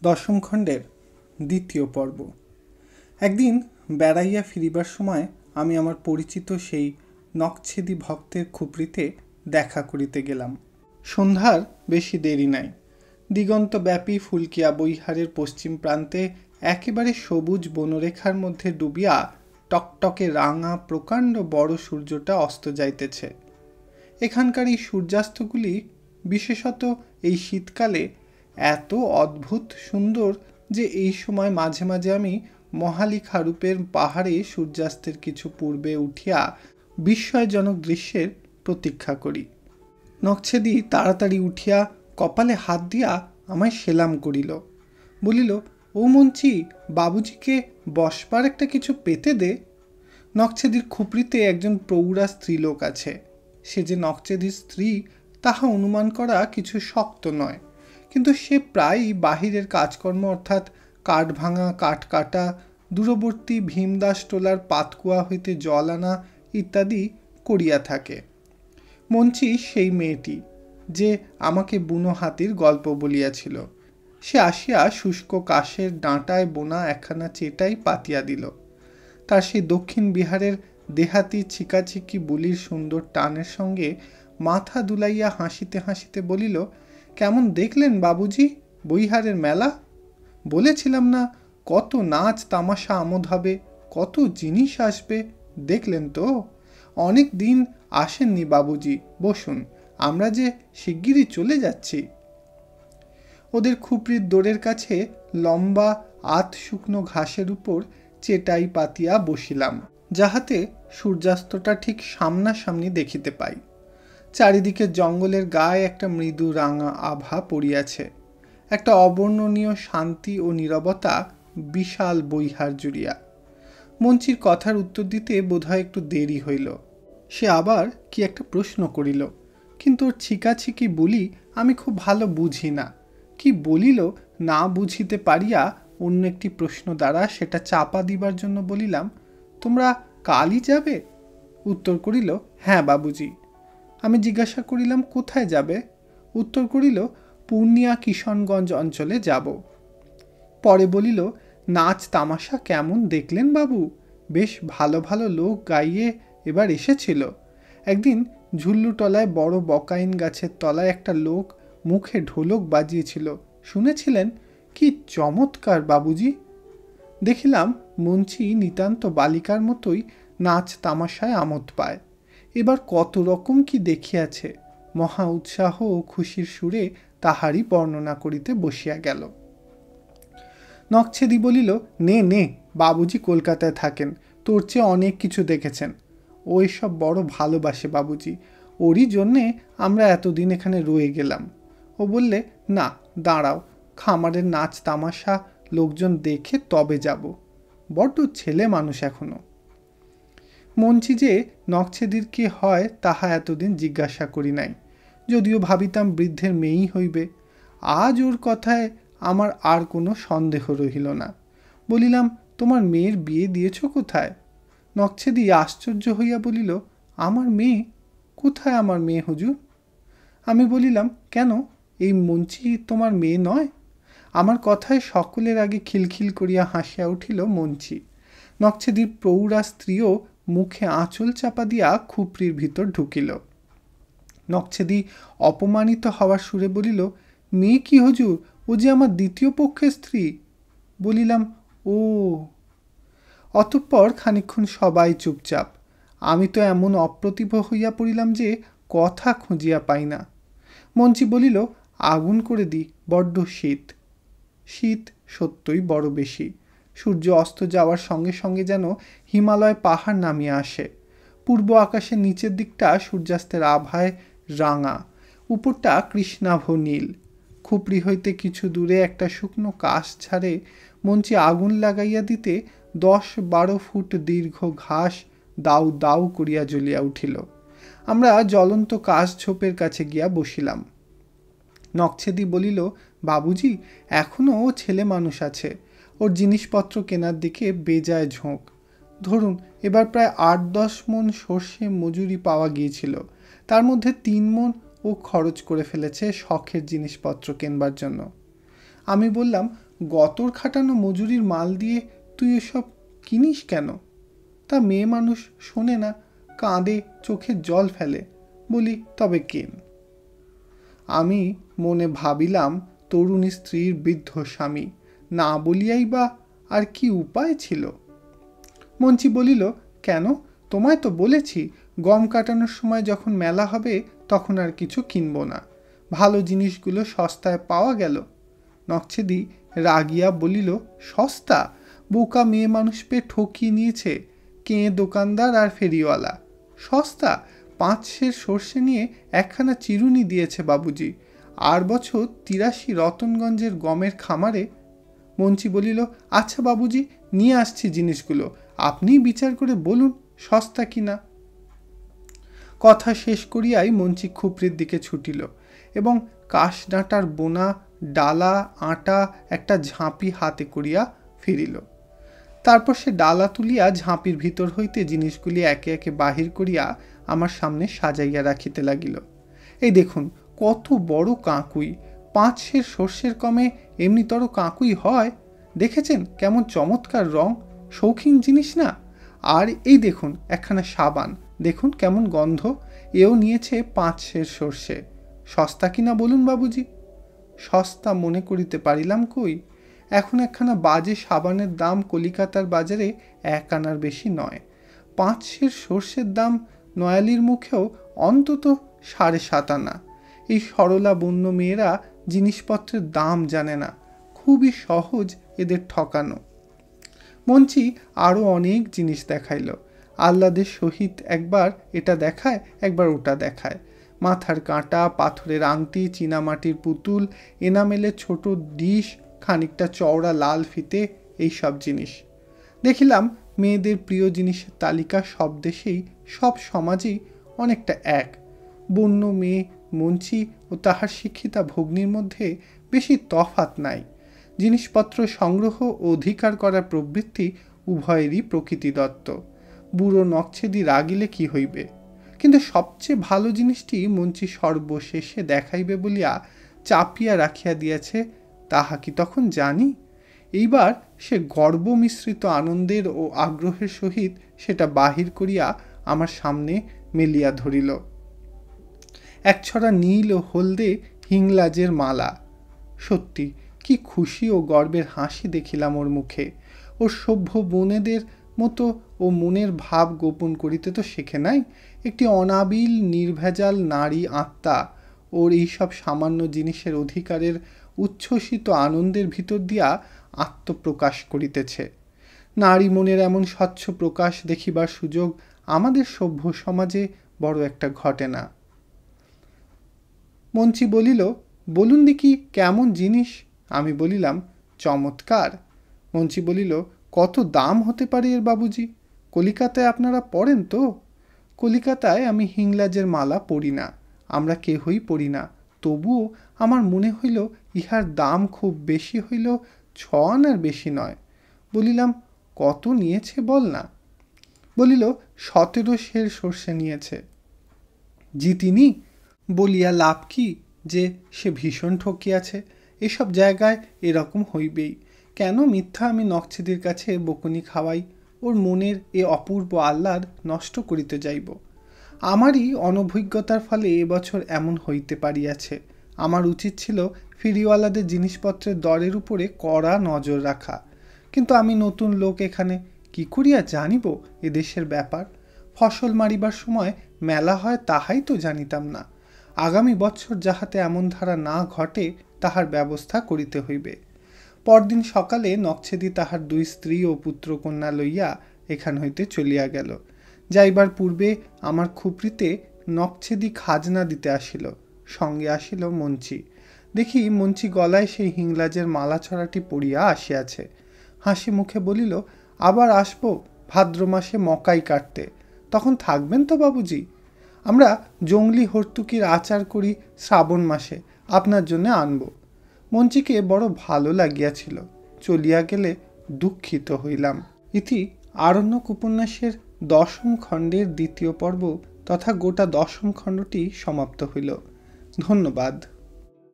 দশম খণ্ডের দ্বিতীয় পর্ব। একদিন বেড়াইয়া ফিরিবার সময় আমি আমার পরিচিত সেই নখছেদি ভক্তের খুপড়িতে দেখা করিতে গেলাম। সন্ধ্যার বেশি দেরি নাই। দিগন্তব্যাপী ফুলকিয়া বৈহারের পশ্চিম প্রান্তে একেবারে সবুজ বনরেখার মধ্যে ডুবিয়া টকটকে রাঙা প্রকাণ্ড বড় সূর্যটা অস্ত যাইতেছে। এখানকার এই সূর্যাস্তগুলি বিশেষত এই শীতকালে এত অদ্ভুত সুন্দর যে এই সময় মাঝে মাঝে আমি মহালিখারূপের পাহাড়ে সূর্যাস্তের কিছু পূর্বে উঠিয়া বিস্ময়জনক দৃশ্যের প্রতীক্ষা করি। নখছেদি তাড়াতাড়ি উঠিয়া কপালে হাত দিয়া আমায় সেলাম করিল, বলিল, ও মঞ্চি, বাবুজিকে বসবার একটা কিছু পেতে দে। নখছেদির খুপড়িতে একজন প্রৌঢ়া স্ত্রীলোক আছে। সে যে নখছেদির স্ত্রী তাহা অনুমান করা কিছু শক্ত নয়, কিন্তু সে প্রায়ই বাহিরের কাজকর্ম অর্থাৎ কাঠ ভাঙা, কাঠ কাটা, দূরবর্তী ভীমদাস টোলার পাতকুয়া হইতে জল আনা ইত্যাদি করিয়া থাকে। মঞ্চি সেই মেয়েটি যে আমাকে বুনো হাতির গল্প বলিয়াছিল। সে আসিয়া শুষ্ক কাশের ডাঁটায় বোনা একখানা চেটাই পাতিয়া দিল। তার সেই দক্ষিণ বিহারের দেহাতি ছিকাছিকি বুলির সুন্দর টানের সঙ্গে মাথা দুলাইয়া হাসিতে হাসিতে বলিল, কেমন দেখলেন বাবুজি বৈহারের মেলা? বলেছিলাম না কত নাচ তামাশা আমোদ হবে, কত জিনিস আসবে, দেখলেন তো? অনেক দিন আসেননি বাবুজি, বসুন, আমরা যে শিগগিরই চলে যাচ্ছি। ওদের খুপড়ির দোরের কাছে লম্বা আধ শুকনো ঘাসের উপর চেটাই পাতিয়া বসিলাম, যাহাতে সূর্যাস্তটা ঠিক সামনাসামনি দেখিতে পাই। চারিদিকে জঙ্গলের গায়ে একটা মৃদু রাঙা আভা পড়িয়াছে। একটা অবর্ণনীয় শান্তি ও নীরবতা বিশাল বৈহার জুড়িয়া। মঞ্চির কথার উত্তর দিতে বোধহয় একটু দেরি হইল। সে আবার কি একটা প্রশ্ন করিল, কিন্তু ওর ছিকাছিকি বলি আমি খুব ভালো বুঝি না। কি বলিল না বুঝিতে পারিয়া অন্য একটি প্রশ্ন দ্বারা সেটা চাপা দিবার জন্য বলিলাম, তোমরা কালই যাবে? উত্তর করিল, হ্যাঁ বাবুজি। আমি জিজ্ঞাসা করিলাম, কোথায় যাবে? উত্তর করিল, পূর্ণিয়া কিশনগঞ্জ অঞ্চলে যাব। পরে বলিল, নাচ তামাশা কেমন দেখলেন বাবু? বেশ ভালো ভালো লোক গাইয়ে এবার এসেছিল। একদিন ঝুল্লুতলায় বড় বকাইন গাছের তলায় একটা লোক মুখে ঢোলক বাজিয়েছিল, শুনেছিলেন? কি চমৎকার বাবুজি! দেখিলাম মঞ্চি নিতান্ত বালিকার মতোই নাচ তামাশায় আমোদ পায়। এবার কত রকম কি দেখিয়াছে, মহা উৎসাহ ও খুশির সুরে তাহারই বর্ণনা করিতে বসিয়া গেল। নখছেদি বলিল, নে নে, বাবুজি কলকাতায় থাকেন, তোর চেয়ে অনেক কিছু দেখেছেন। ও এসব বড় ভালোবাসে বাবুজি, ওরই জন্যে আমরা এতদিন এখানে রয়ে গেলাম। ও বললে, না দাঁড়াও, খামারের নাচ তামাশা লোকজন দেখে তবে যাব, বড্ড ছেলে মানুষ এখনো। মঞ্চি যে নখছেদির কি হয় তাহা এতদিন জিজ্ঞাসা করি নাই, যদিও ভাবিতাম বৃদ্ধের মেয়েই হইবে। আজ ওর কথায় আমার আর কোনো সন্দেহ রহিল না। বলিলাম, তোমার মেয়ের বিয়ে দিয়েছ কোথায়? নখছেদি আশ্চর্য হইয়া বলিল, আমার মেয়ে? কোথায় আমার মেয়ে হুজুর? আমি বলিলাম, কেন, এই মঞ্চি তোমার মেয়ে নয়? আমার কথায় সকলের আগে খিলখিল করিয়া হাসিয়া উঠিল মঞ্চি। নখছেদির প্রৌঢ়া স্ত্রীও মুখে আঁচল চাপা দিয়া খুপড়ির ভিতর ঢুকিল। নখছেদি অপমানিত হওয়ার সুরে বলিল, মেয়ে কি হুজুর, ও যে আমার দ্বিতীয় পক্ষের স্ত্রী। বলিলাম, ও। অতঃপর খানিকক্ষণ সবাই চুপচাপ। আমি তো এমন অপ্রতিভ হইয়া পড়িলাম যে কথা খুঁজিয়া পাই না। মঞ্চি বলিল, আগুন করে দি, বড্ড শীত। শীত সত্যই বড় বেশি। সূর্য অস্ত যাওয়ার সঙ্গে সঙ্গে যেন হিমালয় পাহাড় নামিয়ে আসে। পূর্ব আকাশের নিচের দিকটা সূর্যাস্তের আভায় রাঙা, উপরটা কৃষ্ণাভ নীল। খুপড়ি হইতে কিছু দূরে একটা শুকনো কাশ ছাড়ে মঞ্চি আগুন লাগাইয়া দিতে 10-12 ফুট দীর্ঘ ঘাস দাউ দাউ করিয়া জ্বলিয়া উঠিল। আমরা জ্বলন্ত কাশ ঝোপের কাছে গিয়া বসিলাম। নখছেদি বলিল, বাবুজি, এখনও ও ছেলে মানুষ আছে, ওর জিনিসপত্র কেনার দিকে বেজায় ঝোঁক। ধরুন এবার প্রায় 8-10 মণ সর্ষে মজুরি পাওয়া গিয়েছিল, তার মধ্যে 3 মণ ও খরচ করে ফেলেছে শখের জিনিসপত্র কেনবার জন্য। আমি বললাম, গতর খাটানো মজুরির মাল দিয়ে তুই এসব কিনিস কেন? তা মেয়ে মানুষ শোনে না, কাঁদে, চোখে জল ফেলে। বলি, তবে কেন? আমি মনে ভাবিলাম, তরুণী স্ত্রীর বৃদ্ধ স্বামী, না বলিয়াই বা আর কি উপায় ছিল? মঞ্চি বলিল, কেন, তোমায় তো বলেছি গম কাটানোর সময় যখন মেলা হবে তখন আর কিছু কিনব না, ভালো জিনিসগুলো সস্তায় পাওয়া গেল। নকছেদি রাগিয়া বলিল, সস্তা? বোকা মেয়ে মানুষ পেয়ে ঠকিয়ে নিয়েছে কে দোকানদার আর ফেরিওয়ালা। সস্তা? 5 সের সর্ষে নিয়ে একখানা চিরুনি দিয়েছে বাবুজি, আর বছর 83 রতনগঞ্জের গমের খামারে। মঞ্চি বলিল, আচ্ছা বাবুজি, নিয়ে আসছি জিনিসগুলো, আপনিই বিচার করে বলুন সস্তা কিনা। কথা শেষ করিয়াই মঞ্চি খুপরির দিকে ছুটিল এবং কাশডাঁটার বোনা, ডালা, আটা একটা ঝাঁপি হাতে করিয়া ফিরিল। তারপর সে ডালা তুলিয়া ঝাঁপির ভিতর হইতে জিনিসগুলি একে একে বাহির করিয়া আমার সামনে সাজাইয়া রাখিতে লাগিল। এই দেখুন, কত বড় কাঁকুই! 5 সের সর্ষের কমে এমনিতর কাঁকুই হয়? দেখেছেন কেমন চমৎকার রং, শৌখিন জিনিস না? আর এই দেখুন একখানা সাবান, দেখুন কেমন গন্ধ, এও নিয়েছে 5 সের সর্ষে। সস্তা কিনা বলুন বাবুজি? সস্তা মনে করিতে পারিলাম কই। এখন একখানা বাজে সাবানের দাম কলিকাতার বাজারে 1 আনার বেশি নয়। 5 সের সর্ষের দাম নয়ালির মুখেও অন্তত 7.5 আনা। এই সরলা বন্য মেয়েরা জিনিসপত্রের দাম জানে না, খুবই সহজ এদের ঠকানো। মঞ্চি আরও অনেক জিনিস দেখাইল, আহ্লাদের সহিত একবার এটা দেখায়, একবার ওটা দেখায়। মাথার কাঁটা, পাথরের আংটি, চীনামাটির পুতুল, এনামেলের ছোট ডিশ, খানিকটা চওড়া লাল ফিতে, এই সব জিনিস দেখিলাম। মেয়েদের প্রিয় জিনিসের তালিকা সব দেশেই, সব সমাজেই অনেকটা এক। বন্য মেয়ে মঞ্চি ও তাহার শিক্ষিতা ভগ্নির মধ্যে বেশি তফাৎ নাই। জিনিসপত্র সংগ্রহ ও অধিকার করার প্রবৃত্তি উভয়েরই প্রকৃতিদত্ত। বুড়ো নকছেদি রাগিলে কি হইবে, কিন্তু সবচেয়ে ভালো জিনিসটি মঞ্চি সর্বশেষে দেখাইবে বলিয়া চাপিয়া রাখিয়া দিয়াছে, তাহা কি তখন জানি? এইবার সে গর্ব মিশ্রিত আনন্দের ও আগ্রহের সহিত সেটা বাহির করিয়া আমার সামনে মেলিয়া ধরিল। একছড়া নীল ও হলদে হিংলাজের মালা। সত্যি কি খুশি ও গর্বের হাসি দেখিলাম ওর মুখে। ওর সভ্য বোনেদের মতো ও মনের ভাব গোপন করিতে তো শেখে নাই। একটি অনাবিল নির্ভেজাল নারী আত্মা ওর এইসব সামান্য জিনিসের অধিকারের উচ্ছ্বসিত আনন্দের ভিতর দিয়া আত্মপ্রকাশ করিতেছে। নারী মনের এমন স্বচ্ছ প্রকাশ দেখিবার সুযোগ আমাদের সভ্য সমাজে বড় একটা ঘটে না। মঞ্চি বলিল, বলুন দেখি কেমন জিনিস? আমি বলিলাম, চমৎকার। মঞ্চি বলিল, কত দাম হতে পারে এর বাবুজি? কলিকাতায় আপনারা পড়েন তো? কলিকাতায় আমি হিংলাজের মালা পড়ি না, আমরা কেহই পড়ি না, তবুও আমার মনে হইল ইহার দাম খুব বেশি হইল 6 আনার বেশি নয়। বলিলাম, কত নিয়েছে বল না? বলিল, 17 সের সর্ষে নিয়েছে। জিতিনি বলিয়া লাভ কি, যে সে ভীষণ ঠকিয়াছে। এসব জায়গায় এরকম হইবেই। কেন মিথ্যা আমি নকছেদির কাছে বকুনি খাওয়াই, ওর মনের এ অপূর্ব আহ্লাদ নষ্ট করিতে যাইব? আমারই অনভিজ্ঞতার ফলে এবছর এমন হইতে পারিয়াছে। আমার উচিত ছিল ফেরিওয়ালাদের জিনিসপত্রের দরের উপরে কড়া নজর রাখা, কিন্তু আমি নতুন লোক এখানে, কি করিয়া জানিব এদেশের ব্যাপার? ফসল মারিবার সময় মেলা হয় তাহাই তো জানিতাম না। আগামী বৎসর যাহাতে এমন ধারা না ঘটে তাহার ব্যবস্থা করিতে হইবে। পরদিন সকালে নকছেদি তাহার 2 স্ত্রী ও পুত্রকন্যা লইয়া এখান হইতে চলিয়া গেল। যাইবার পূর্বে আমার খুপরিতে নকছেদি খাজনা দিতে আসিল, সঙ্গে আসিল মঞ্চি। দেখি মঞ্চি গলায় সেই হিংলাজের মালা ছড়াটি পড়িয়া আসিয়াছে। হাসি মুখে বলিল, আবার আসবো ভাদ্র মাসে মকাই কাটতে, তখন থাকবেন তো বাবুজি? আমরা জংলি হর্তুকির আচার করি শ্রাবণ মাসে, আপনার জন্য আনব। মঞ্চিকে বড় ভালো লাগিয়াছিল, চলিয়া গেলে দুঃখিত হইলাম। ইতি আরণ্যক উপন্যাসের 10ম খণ্ডের 2য় পর্ব তথা গোটা 10ম খণ্ডটি সমাপ্ত হইল। ধন্যবাদ।